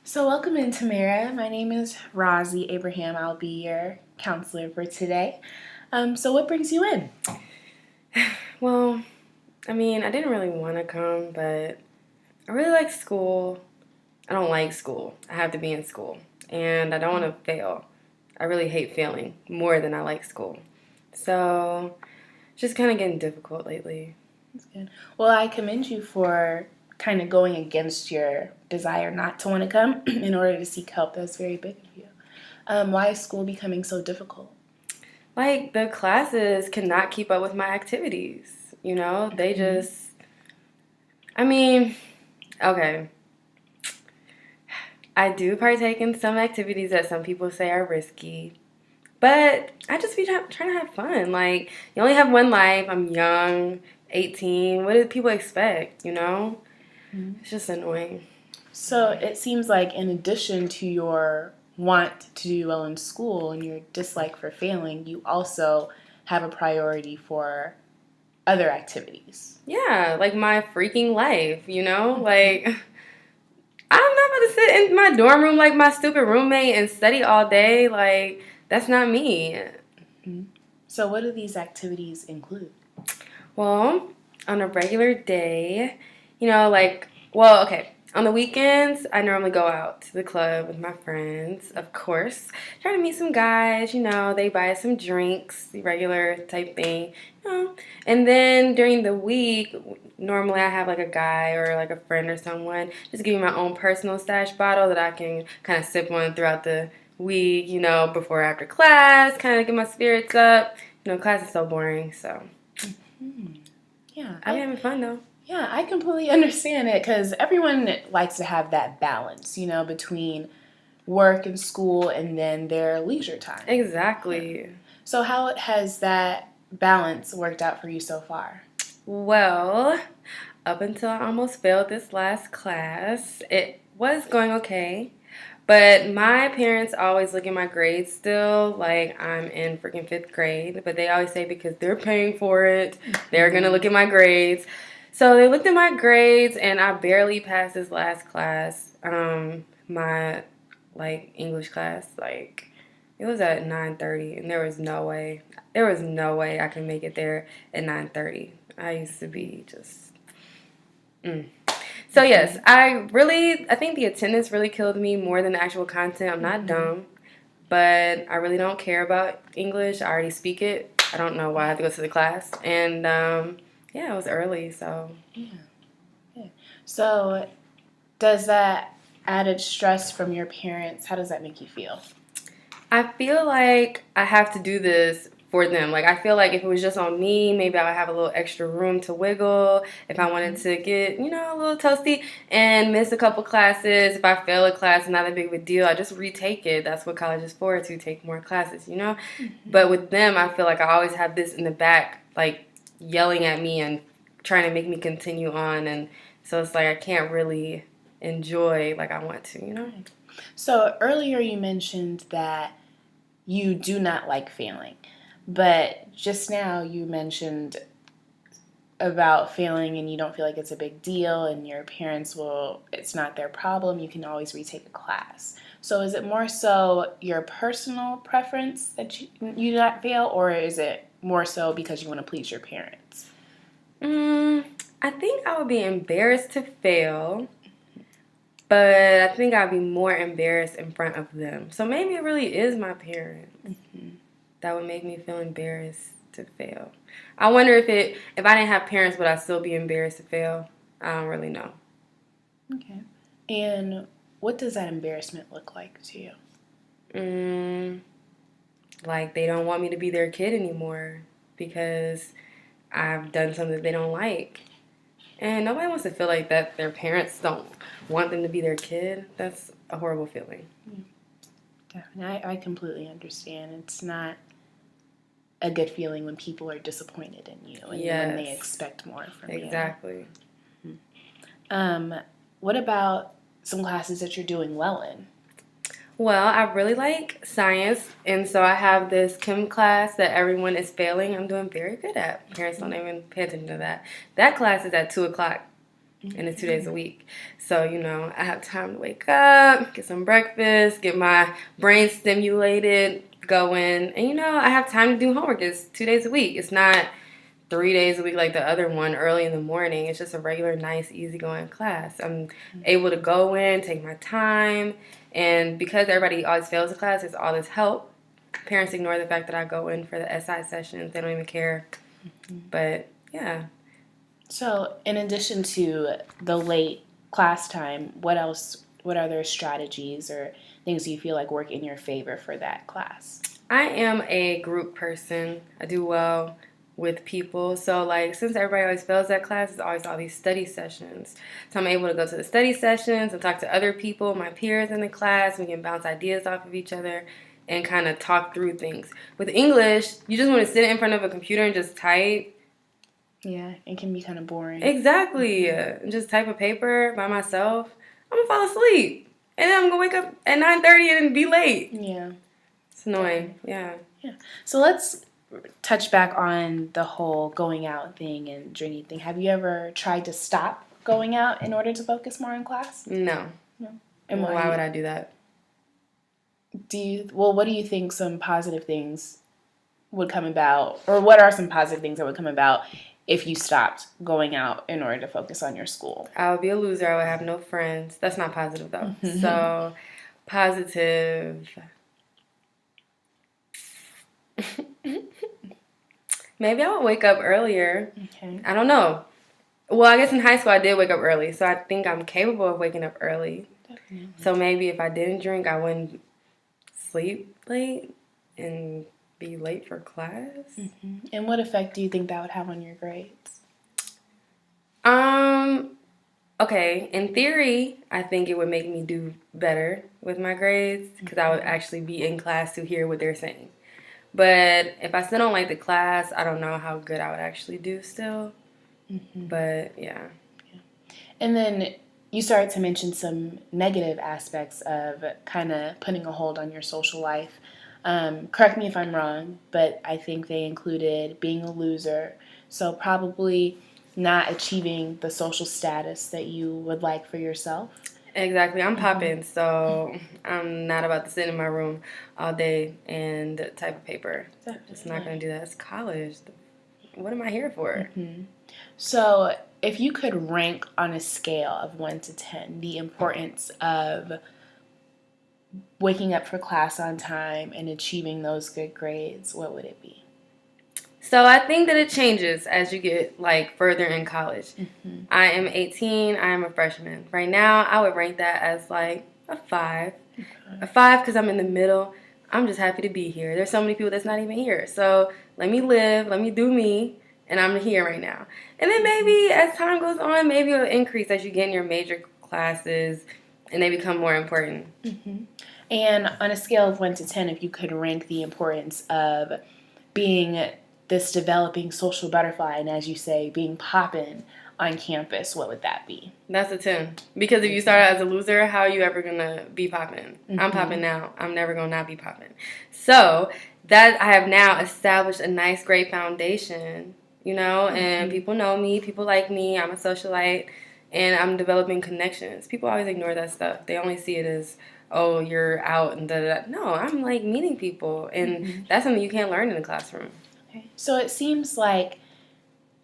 So, welcome in, Tamara. My name is Rosie Abraham. I'll be your counselor for today. So, what brings you in? Well, I didn't really want to come, but I really like school. I don't like school. I have to be in school, and I don't want to fail. I really hate failing more than I like school. So, just kind of getting difficult lately. That's good. Well, I commend you for kind of going against your desire not to want to come in order to seek help. That's very big of you. Why is school becoming so difficult? Like, the classes cannot keep up with my activities. They just, I mean, okay. I do partake in some activities that some people say are risky. But I just be trying to have fun. Like, you only have one life. I'm young, 18. What do people expect, It's just annoying. So, it seems like in addition to your want to do well in school and your dislike for failing, you also have a priority for other activities. Yeah, like my freaking life. Like, I'm not going to sit in my dorm room like my stupid roommate and study all day. Like, that's not me. So, what do these activities include? Well, on a regular day, okay. On the weekends, I normally go out to the club with my friends, of course. Try to meet some guys, they buy us some drinks, the regular type thing. And then during the week, normally I have like a guy or like a friend or someone just give me my own personal stash bottle that I can kind of sip on throughout the week, before or after class, kind of get my spirits up. Class is so boring, so. Yeah, I'm having fun though. Yeah, I completely understand it because everyone likes to have that balance, between work and school and then their leisure time. Exactly. Yeah. So, how has that balance worked out for you so far? Well, up until I almost failed this last class, it was going okay. But my parents always look at my grades still like I'm in freaking fifth grade. But they always say because they're paying for it, they're going to look at my grades. So they looked at my grades and I barely passed this last class. My English class, it was at 9:30 and there was no way I could make it there at 9:30. I used to be just So yes, I think the attendance really killed me more than the actual content. I'm not dumb, but I really don't care about English. I already speak it. I don't know why I have to go to the class. And yeah, it was early, so. Yeah. Yeah. So, does that added stress from your parents, how does that make you feel? I feel like I have to do this for them. Like, I feel like if it was just on me, maybe I would have a little extra room to wiggle. If I wanted to get, a little toasty and miss a couple classes, if I fail a class, not that big of a deal. I just retake it. That's what college is for, to take more classes. But with them, I feel like I always have this in the back, like, yelling at me and trying to make me continue on. And so it's like I can't really enjoy like I want to. So, earlier you mentioned that you do not like failing. But just now you mentioned about failing and you don't feel like it's a big deal and your parents it's not their problem. You can always retake a class. So is it more so your personal preference that you do not fail, or is it more so because you want to please your parents? I think I would be embarrassed to fail, but I think I'd be more embarrassed in front of them. So maybe it really is my parents that would make me feel embarrassed to fail. I wonder if I didn't have parents, would I still be embarrassed to fail? I don't really know. Okay. And what does that embarrassment look like to you? Like they don't want me to be their kid anymore because I've done something they don't like. And nobody wants to feel like that their parents don't want them to be their kid. That's a horrible feeling. Definitely. I completely understand. It's not a good feeling when people are disappointed in you and when they expect more from you. Exactly. What about some classes that you're doing well in? Well, I really like science, and so I have this chem class that everyone is failing. I'm doing very good at. Parents don't even pay attention to that. That class is at 2 o'clock. and it's 2 days a week. So, I have time to wake up, get some breakfast, get my brain stimulated, go in, and I have time to do homework. It's 2 days a week. It's not 3 days a week like the other one early in the morning. It's just a regular, nice, easygoing class. I'm able to go in, take my time, and because everybody always fails the class, there's all this help. Parents ignore the fact that I go in for the SI sessions. They don't even care. But, yeah. So, in addition to the late class time, what other strategies or things you feel like work in your favor for that class? I am a group person. I do well with people. So, since everybody always fails that class, it's always all these study sessions. So, I'm able to go to the study sessions and talk to other people, my peers in the class. We can bounce ideas off of each other and kind of talk through things. With English, you just want to sit in front of a computer and just type. Yeah, it can be kind of boring. Exactly. Just type a paper by myself. I'm going to fall asleep. And then I'm going to wake up at 9:30 and be late. Yeah. It's annoying. Yeah. So let's touch back on the whole going out thing and drinking thing. Have you ever tried to stop going out in order to focus more on class? No. And why would I do that? What do you think some positive things would come about, or what are some positive things that would come about if you stopped going out in order to focus on your school? I would be a loser. I would have no friends. That's not positive, though. So, positive. Maybe I would wake up earlier. Okay. I don't know. Well, I guess in high school I did wake up early, so I think I'm capable of waking up early. Definitely. So maybe if I didn't drink, I wouldn't sleep late and be late for class. And what effect do you think that would have on your grades? Okay, in theory, I think it would make me do better with my grades because I would actually be in class to hear what they're saying. But if I still don't like the class, I don't know how good I would actually do still. But, yeah. And then you started to mention some negative aspects of kind of putting a hold on your social life. Correct me if I'm wrong, but I think they included being a loser. So probably not achieving the social status that you would like for yourself. Exactly. I'm popping, so I'm not about to sit in my room all day and type a paper. Just not going to do that. It's college. What am I here for? So if you could rank on a scale of 1 to 10 the importance of waking up for class on time and achieving those good grades, what would it be? So I think that it changes as you get further in college. I am 18. I am a freshman. Right now, I would rank that as a 5. A 5 because I'm in the middle. I'm just happy to be here. There's so many people that's not even here. So let me live. Let me do me. And I'm here right now. And then maybe as time goes on, maybe it'll increase as you get in your major classes and they become more important. And on a scale of 1 to 10, if you could rank the importance of being this developing social butterfly and, as you say, being poppin' on campus, what would that be? That's a 10. Because if you start out as a loser, how are you ever going to be poppin'? I'm poppin' now. I'm never going to not be poppin'. So that I have now established a nice, great foundation, and people know me. People like me. I'm a socialite, and I'm developing connections. People always ignore that stuff. They only see it as, oh, you're out and da-da-da. No, I'm meeting people, and that's something you can't learn in the classroom. Okay. So it seems like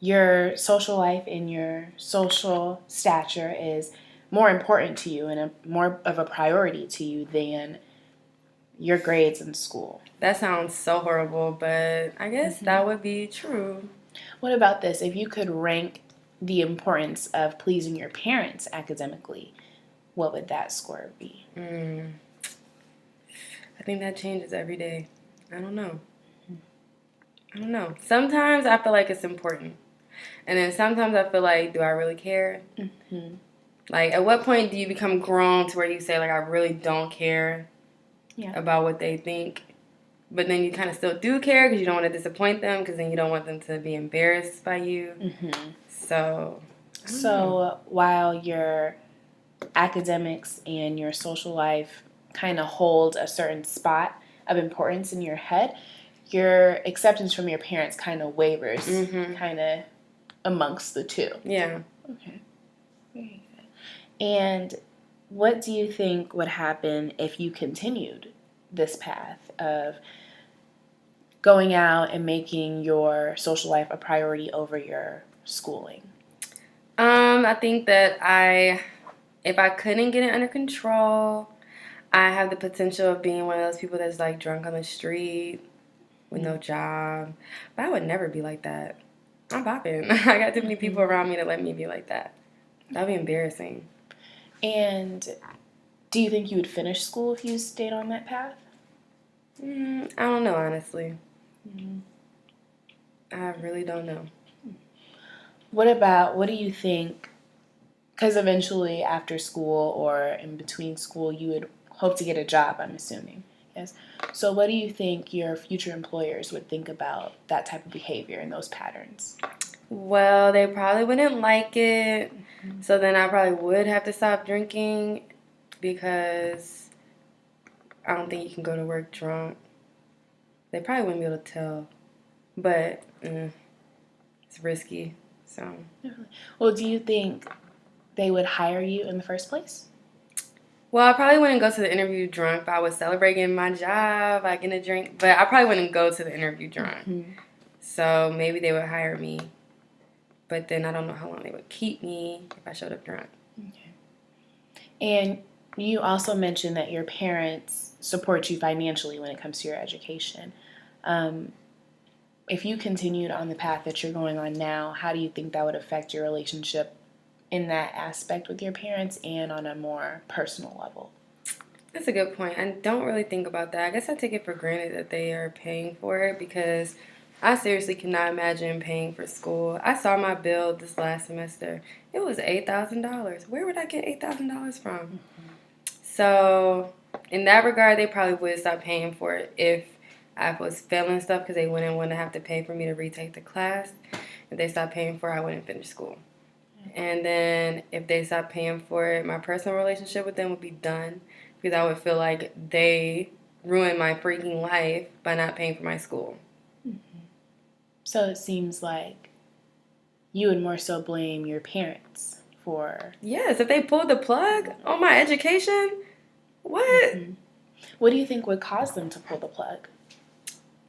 your social life and your social stature is more important to you and more of a priority to you than your grades in school. That sounds so horrible, but I guess that would be true. What about this? If you could rank the importance of pleasing your parents academically, what would that score be? I think that changes every day. I don't know. Sometimes I feel like it's important. And then sometimes I feel like, do I really care? At what point do you become grown to where you say, I really don't care about what they think? But then you kind of still do care because you don't want to disappoint them because then you don't want them to be embarrassed by you. So while your academics and your social life kind of hold a certain spot of importance in your head, your acceptance from your parents kind of wavers kind of amongst the two. Yeah. Okay. And what do you think would happen if you continued this path of going out and making your social life a priority over your schooling? I think that if I couldn't get it under control, I have the potential of being one of those people that's like drunk on the street with no job. But I would never be like that. I'm popping. I got too many people around me to let me be like that. That'd be embarrassing. And do you think you would finish school if you stayed on that path? I don't know, honestly. I really don't know. What do you think? Because eventually, after school or in between school, you would hope to get a job, I'm assuming. Yes. So, what do you think your future employers would think about that type of behavior and those patterns? Well, they probably wouldn't like it. So then I probably would have to stop drinking because I don't think you can go to work drunk. They probably wouldn't be able to tell. But it's risky. So, Well, do you think they would hire you in the first place? well, I probably wouldn't go to the interview drunk, but I would celebrate getting my job, like getting a drink. But I probably wouldn't go to the interview drunk. So maybe they would hire me. But then I don't know how long they would keep me if I showed up drunk. Okay. And you also mentioned that your parents support you financially when it comes to your education. If you continued on the path that you're going on now, how do you think that would affect your relationship in that aspect with your parents and on a more personal level? That's a good point. I don't really think about that. I guess I take it for granted that they are paying for it because I seriously cannot imagine paying for school. I saw my bill this last semester. It was $8,000. Where would I get $8,000 from? So, in that regard, they probably would stop paying for it if I was failing stuff because they wouldn't want to have to pay for me to retake the class. If they stopped paying for it, I wouldn't finish school. And then if they stopped paying for it, my personal relationship with them would be done because I would feel like they ruined my freaking life by not paying for my school. So it seems like you would more so blame your parents for... Yes, if they pulled the plug on my education, what? What do you think would cause them to pull the plug?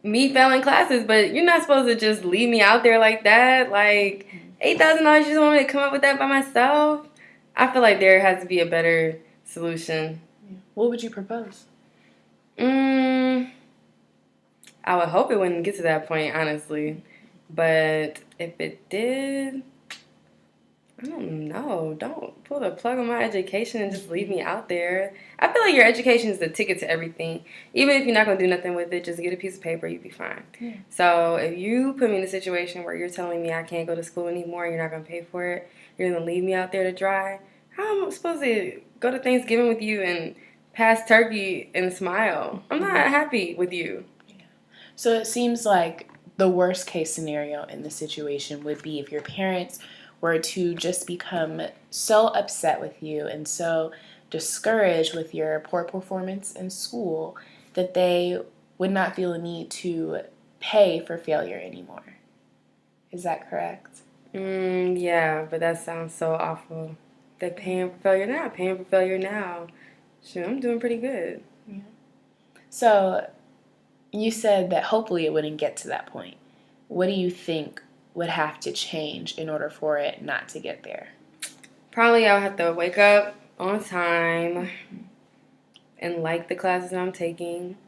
Me failing classes, but you're not supposed to just leave me out there like that. Like, $8,000, you just want me to come up with that by myself? I feel like there has to be a better solution. What would you propose? I would hope it wouldn't get to that point, honestly. But if it did, I don't know. Don't pull the plug on my education and just leave me out there. I feel like your education is the ticket to everything. Even if you're not going to do nothing with it, just get a piece of paper, you'll be fine. Yeah. So if you put me in a situation where you're telling me I can't go to school anymore and you're not going to pay for it, you're going to leave me out there to dry, how am I supposed to go to Thanksgiving with you and pass turkey and smile? I'm not happy with you. Yeah. So it seems like the worst case scenario in this situation would be if your parents were to just become so upset with you and so discouraged with your poor performance in school that they would not feel a need to pay for failure anymore. Is that correct? Yeah, but that sounds so awful. They're paying for failure. They're not paying for failure now. Shoot, I'm doing pretty good. Yeah. So you said that hopefully it wouldn't get to that point. What do you think would have to change in order for it not to get there? Probably I would have to wake up on time and like the classes that I'm taking.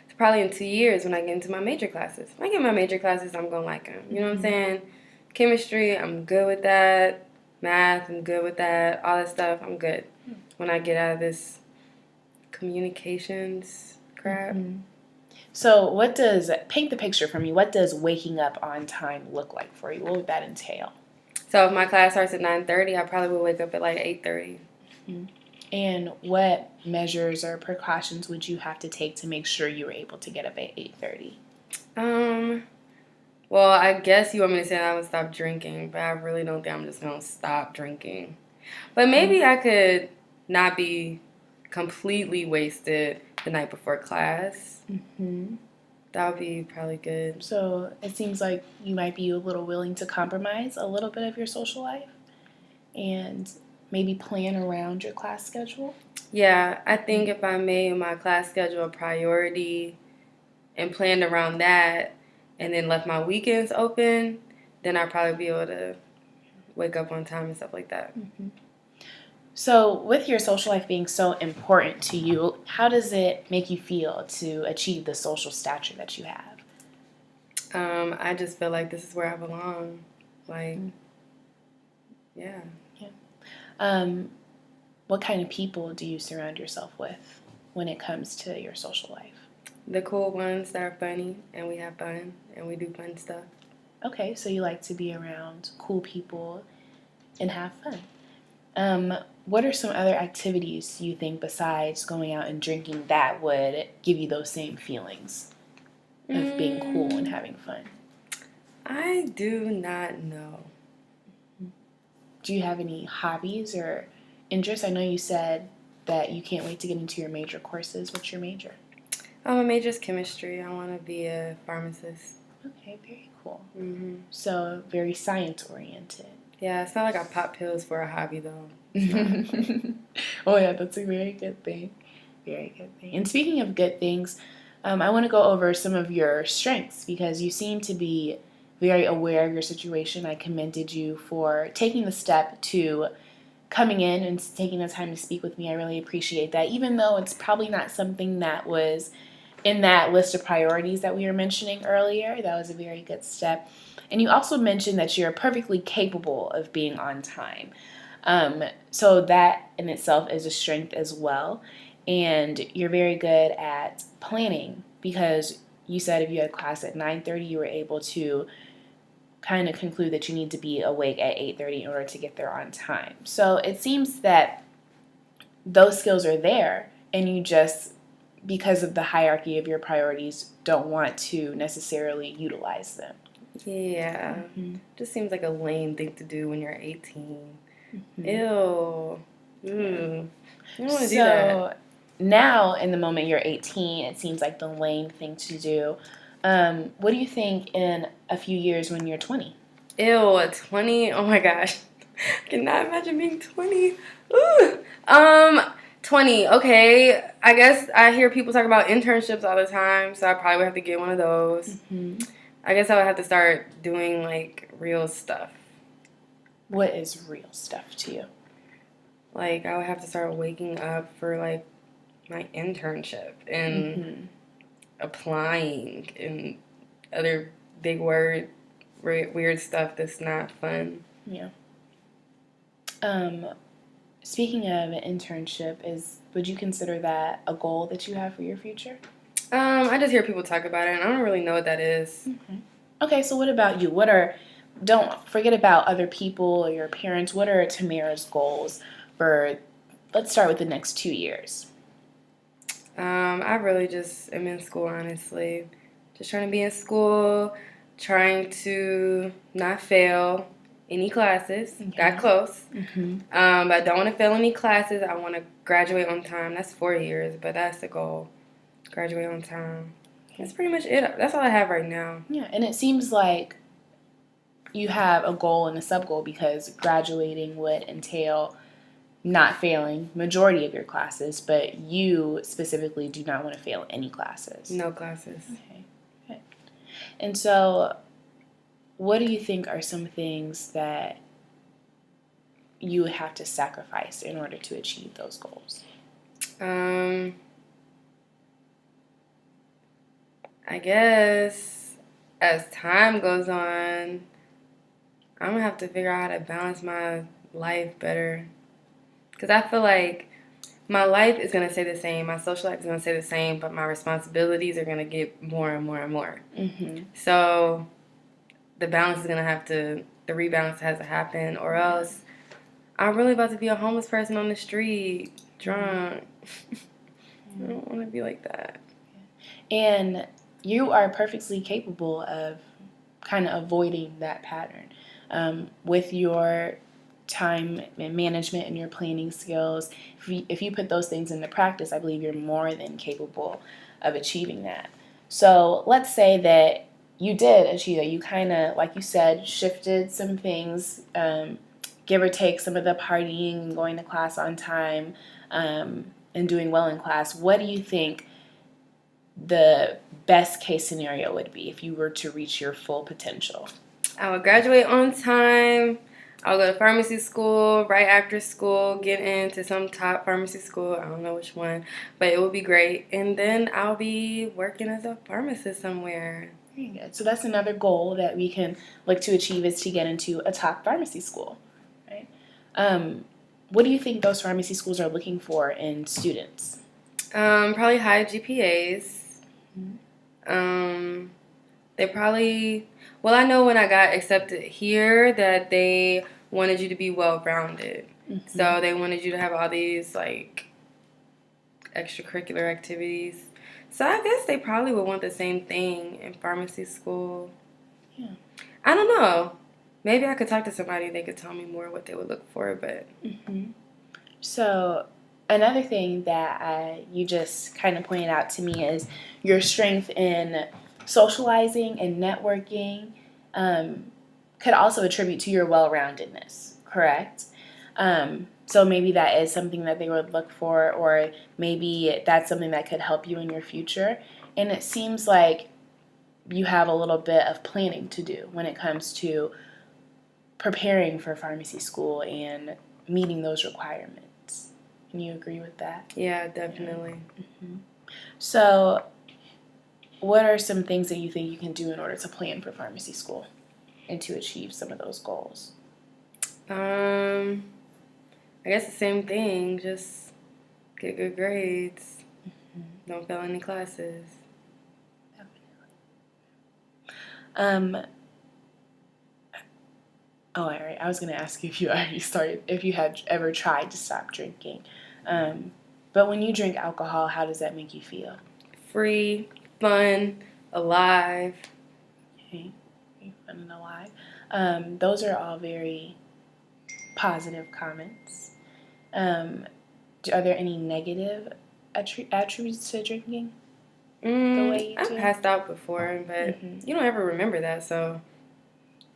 It's probably in 2 years when I get into my major classes. When I get my major classes, I'm going to like them. You know what I'm saying? Chemistry, I'm good with that. Math, I'm good with that. All that stuff, I'm good. When I get out of this communications crap. So paint the picture for me. What does waking up on time look like for you? What would that entail? So if my class starts at 9:30, I probably would wake up at like 8:30. And what measures or precautions would you have to take to make sure you were able to get up at 8:30? Well, I guess you want me to say that I would stop drinking, but I really don't think I'm just going to stop drinking. But maybe I could not be completely wasted the night before class. That would be probably good. So it seems like you might be a little willing to compromise a little bit of your social life. And maybe plan around your class schedule? Yeah, I think if I made my class schedule a priority and planned around that and then left my weekends open, then I'd probably be able to wake up on time and stuff like that. So, with your social life being so important to you, how does it make you feel to achieve the social stature that you have? I just feel like this is where I belong. Like, yeah. What kind of people do you surround yourself with when it comes to your social life? The cool ones that are funny and we have fun and we do fun stuff. Okay, so you like to be around cool people and have fun. What are some other activities you think besides going out and drinking that would give you those same feelings of being cool and having fun? I do not know. Do you have any hobbies or interests? I know you said that you can't wait to get into your major courses. What's your major? My major is chemistry. I want to be a pharmacist. Okay, very cool. Mm-hmm. So very science oriented. Yeah, it's not like I pop pills for a hobby though. Oh yeah, that's a very good thing. Very good thing. And speaking of good things, I want to go over some of your strengths because you seem to be very aware of your situation. I commended you for taking the step to coming in and taking the time to speak with me. I really appreciate that, even though it's probably not something that was in that list of priorities that we were mentioning earlier. That was a very good step. And you also mentioned that you're perfectly capable of being on time. So that in itself is a strength as well. And you're very good at planning because you said if you had class at 9:30, you were able to kind of conclude that you need to be awake at 8:30 in order to get there on time. So it seems that those skills are there and you just, because of the hierarchy of your priorities, don't want to necessarily utilize them. Yeah. Just seems like a lame thing to do when you're 18. Ew. You don't want to do that. Now, in the moment you're 18, it seems like the lame thing to do. What do you think in a few years when you're 20? Ew, 20? Oh my gosh. I cannot imagine being 20. Ooh. 20. Okay. I guess I hear people talk about internships all the time, so I probably would have to get one of those. I guess I would have to start doing like real stuff. What is real stuff to you? Like I would have to start waking up for like my internship and applying and other big weird stuff that's not fun. Yeah. Speaking of an internship, would you consider that a goal that you have for your future? I just hear people talk about it, and I don't really know what that is. Okay, so what about you? Don't forget about other people or your parents. What are Tamara's goals for, let's start with the next 2 years? I really just am in school, honestly. Just trying to be in school, trying to not fail any classes. Got close. But I don't want to fail any classes. I want to graduate on time. That's 4 years, but that's the goal. Graduate on time. That's pretty much it. That's all I have right now. Yeah, and it seems like you have a goal and a sub-goal because graduating would entail not failing majority of your classes, but you specifically do not want to fail any classes. No classes. Okay. And so what do you think are some things that you would have to sacrifice in order to achieve those goals? I guess as time goes on, I'm going to have to figure out how to balance my life better. Because I feel like my life is going to stay the same. My social life is going to stay the same, but my responsibilities are going to get more and more and more. So the rebalance has to happen, or else I'm really about to be a homeless person on the street, drunk. I don't want to be like that. And you are perfectly capable of kind of avoiding that pattern with your time management and your planning skills. If you put those things into practice, I believe you're more than capable of achieving that. So let's say that you did achieve it. You kind of, like you said, shifted some things give or take some of the partying and going to class on time, and doing well in class, what do you think the best case scenario would be if you were to reach your full potential? I would graduate on time. I'll go to pharmacy school right after school, get into some top pharmacy school. I don't know which one, but it would be great. And then I'll be working as a pharmacist somewhere. Very good. So that's another goal that we can look to achieve, is to get into a top pharmacy school, right? What do you think those pharmacy schools are looking for in students? Probably high GPAs. They probably, well, I know when I got accepted here that they wanted you to be well-rounded. So they wanted you to have all these, like, extracurricular activities. So I guess they probably would want the same thing in pharmacy school. Yeah. I don't know. Maybe I could talk to somebody and they could tell me more what they would look for, but... So another thing that you just kind of pointed out to me is your strength in socializing and networking could also attribute to your well-roundedness, correct? So maybe that is something that they would look for, or maybe that's something that could help you in your future. And it seems like you have a little bit of planning to do when it comes to preparing for pharmacy school and meeting those requirements. Can you agree with that? Yeah, definitely. So what are some things that you think you can do in order to plan for pharmacy school and to achieve some of those goals? I guess the same thing. Just get good grades. Don't fail any classes. Oh, all right. I was going to ask you if you had ever tried to stop drinking. But when you drink alcohol, how does that make you feel? Free, fun, alive. Okay. Fun and alive. Those are all very positive comments. Are there any negative attributes to drinking? The way you I've do? passed out before, but you don't ever remember that, so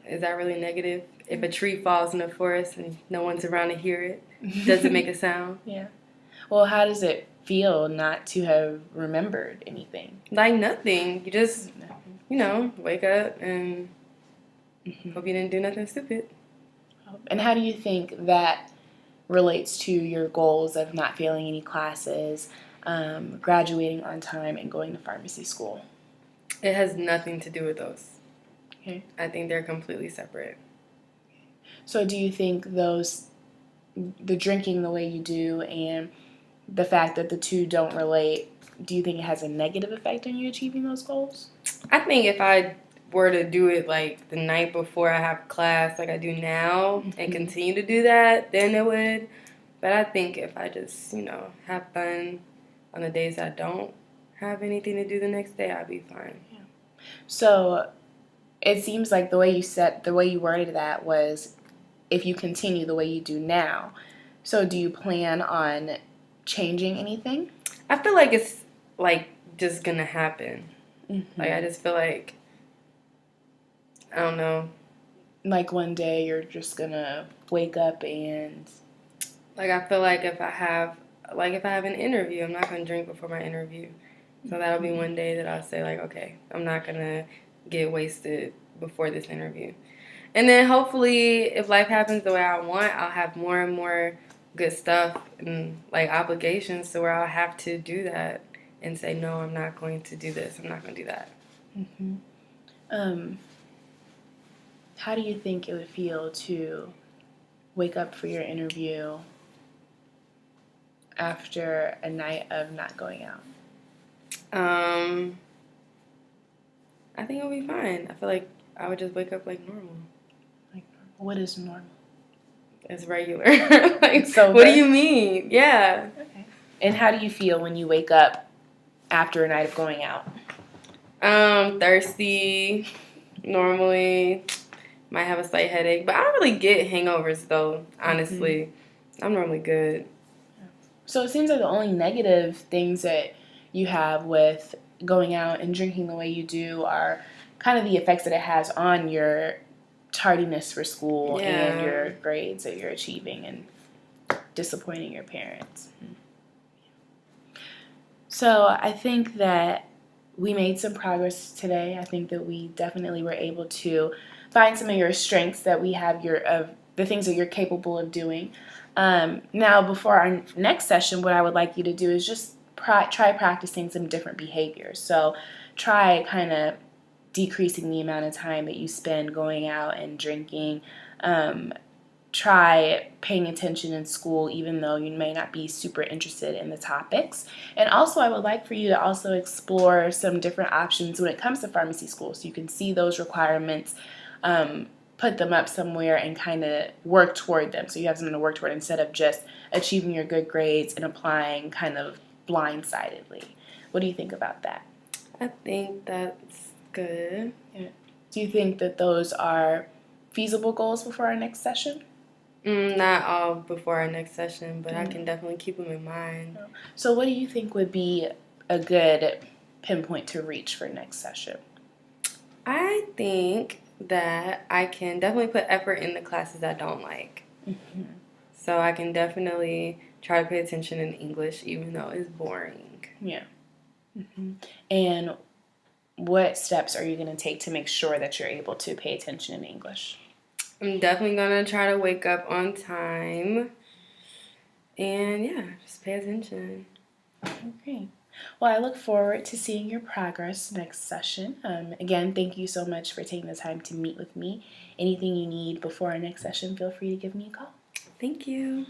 is that really negative? If a tree falls in the forest and no one's around to hear it, does it make a sound? Yeah. Well, how does it feel not to have remembered anything? Like nothing. You just, wake up and hope you didn't do nothing stupid. And how do you think that relates to your goals of not failing any classes, graduating on time, and going to pharmacy school? It has nothing to do with those. Okay. I think they're completely separate. So do you think the drinking the way you do and the fact that the two don't relate, do you think it has a negative effect on you achieving those goals? I think if I were to do it like the night before I have class like I do now and continue to do that, then it would. But I think if I just, have fun on the days I don't have anything to do the next day, I'd be fine. Yeah. So it seems like the way you worded that was if you continue the way you do now. So do you plan on changing anything? I feel like it's like just gonna happen. Like I just feel like, I don't know. Like one day you're just gonna wake up and... Like I feel like if I have an interview, I'm not gonna drink before my interview. So that'll be one day that I'll say like, okay, I'm not gonna get wasted before this interview. And then hopefully if life happens the way I want, I'll have more and more good stuff and like obligations to where I'll have to do that and say, no, I'm not going to do this. I'm not going to do that. How do you think it would feel to wake up for your interview after a night of not going out? I think it'll be fine. I feel like I would just wake up like normal. Like, what is normal? It's regular. Like, so what do you mean? Yeah. Okay. And how do you feel when you wake up after a night of going out? Thirsty. Normally, might have a slight headache, but I don't really get hangovers though. Honestly, I'm normally good. So it seems like the only negative things that you have with going out and drinking the way you do are kind of the effects that it has on your tardiness for school and Yeah. your grades that you're achieving and disappointing your parents. So I think that we made some progress today. I think that we definitely were able to find some of your strengths that we have of the things that you're capable of doing. Now, before our next session, what I would like you to do is just try practicing some different behaviors. So try kind of decreasing the amount of time that you spend going out and drinking. Try paying attention in school even though you may not be super interested in the topics. And also I would like for you to also explore some different options when it comes to pharmacy school, so you can see those requirements, put them up somewhere and kind of work toward them, so you have something to work toward instead of just achieving your good grades and applying kind of blindsidedly. What do you think about that? I think that's good. Yeah. Do you think that those are feasible goals before our next session? Not all before our next session, but I can definitely keep them in mind. So what do you think would be a good pinpoint to reach for next session? I think that I can definitely put effort in the classes I don't like. So I can definitely try to pay attention in English even though it's boring. Yeah. And what steps are you going to take to make sure that you're able to pay attention in English? I'm definitely going to try to wake up on time. And yeah, just pay attention. Okay. Well, I look forward to seeing your progress next session. Again, thank you so much for taking the time to meet with me. Anything you need before our next session, feel free to give me a call. Thank you.